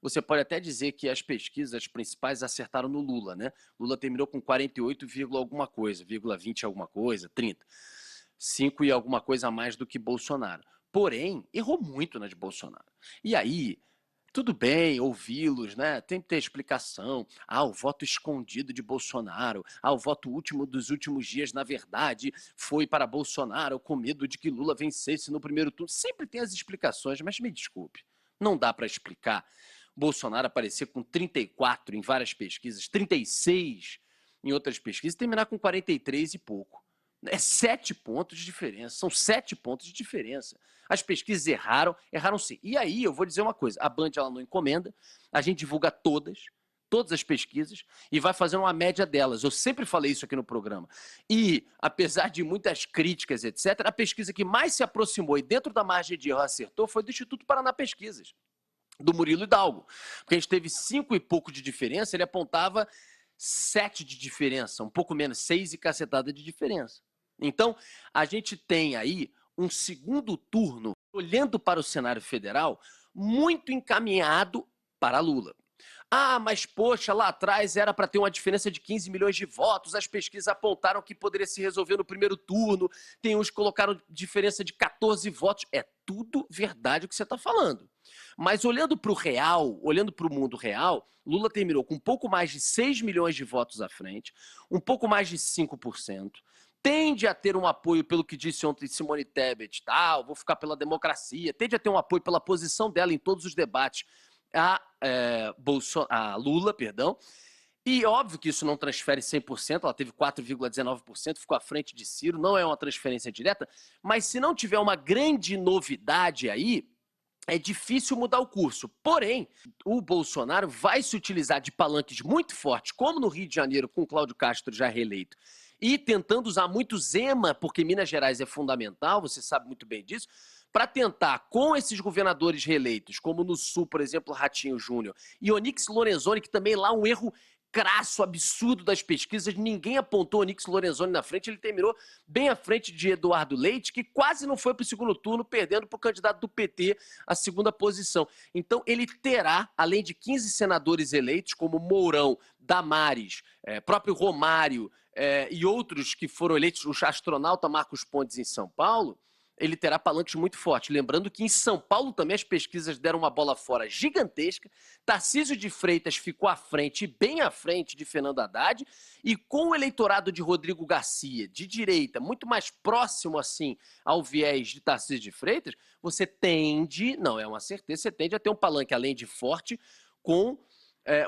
você pode até dizer que as pesquisas principais acertaram no Lula, né? Lula terminou com 48, alguma coisa, 20 alguma coisa, 30. 5 e alguma coisa a mais do que Bolsonaro. Porém, errou muito na de Bolsonaro. E aí, tudo bem ouvi-los, né? Tem que ter explicação. Ah, o voto escondido de Bolsonaro. Ah, o voto último dos últimos dias, na verdade, foi para Bolsonaro com medo de que Lula vencesse no primeiro turno. Sempre tem as explicações, mas me desculpe. Não dá para explicar Bolsonaro aparecer com 34 em várias pesquisas, 36 em outras pesquisas, e terminar com 43 e pouco. É 7 pontos de diferença, são 7 pontos de diferença. As pesquisas erraram, erraram sim. E aí eu vou dizer uma coisa, a Band ela não encomenda, a gente divulga todas as pesquisas e vai fazendo uma média delas. Eu sempre falei isso aqui no programa. E, apesar de muitas críticas, etc., a pesquisa que mais se aproximou e dentro da margem de erro acertou foi do Instituto Paraná Pesquisas, do Murilo Hidalgo. Porque a gente teve 5 e pouco de diferença, ele apontava 7 de diferença, um pouco menos, 6 e cacetada de diferença. Então, a gente tem aí um segundo turno, olhando para o cenário federal, muito encaminhado para Lula. Ah, mas poxa, lá atrás era para ter uma diferença de 15 milhões de votos, as pesquisas apontaram que poderia se resolver no primeiro turno, tem uns que colocaram diferença de 14 votos. É tudo verdade o que você está falando. Mas olhando para o real, olhando para o mundo real, Lula terminou com um pouco mais de 6 milhões de votos à frente, um pouco mais de 5%. Tende a ter um apoio, pelo que disse ontem Simone Tebet, vou ficar pela democracia, tende a ter um apoio pela posição dela em todos os debates a Lula, perdão. E óbvio que isso não transfere 100%, ela teve 4,19%, ficou à frente de Ciro, não é uma transferência direta, mas se não tiver uma grande novidade aí, é difícil mudar o curso. Porém, o Bolsonaro vai se utilizar de palanques muito fortes, como no Rio de Janeiro, com Cláudio Castro já reeleito, e tentando usar muito Zema, porque Minas Gerais é fundamental, você sabe muito bem disso, para tentar, com esses governadores reeleitos, como no Sul, por exemplo, Ratinho Júnior, e Onyx Lorenzoni, que também lá um erro crasso, absurdo das pesquisas, ninguém apontou Onyx Lorenzoni na frente, ele terminou bem à frente de Eduardo Leite, que quase não foi para o segundo turno, perdendo para o candidato do PT a segunda posição. Então ele terá, além de 15 senadores eleitos, como Mourão, Damares, próprio Romário e outros que foram eleitos, o astronauta Marcos Pontes em São Paulo, ele terá palanques muito fortes. Lembrando que em São Paulo também as pesquisas deram uma bola fora gigantesca. Tarcísio de Freitas ficou à frente, bem à frente de Fernando Haddad, e com o eleitorado de Rodrigo Garcia, de direita, muito mais próximo assim ao viés de Tarcísio de Freitas, você tende, não é uma certeza, você tende a ter um palanque, além de forte, com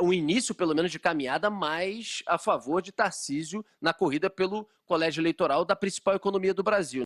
um início, pelo menos, de caminhada mais a favor de Tarcísio na corrida pelo colégio eleitoral da principal economia do Brasil.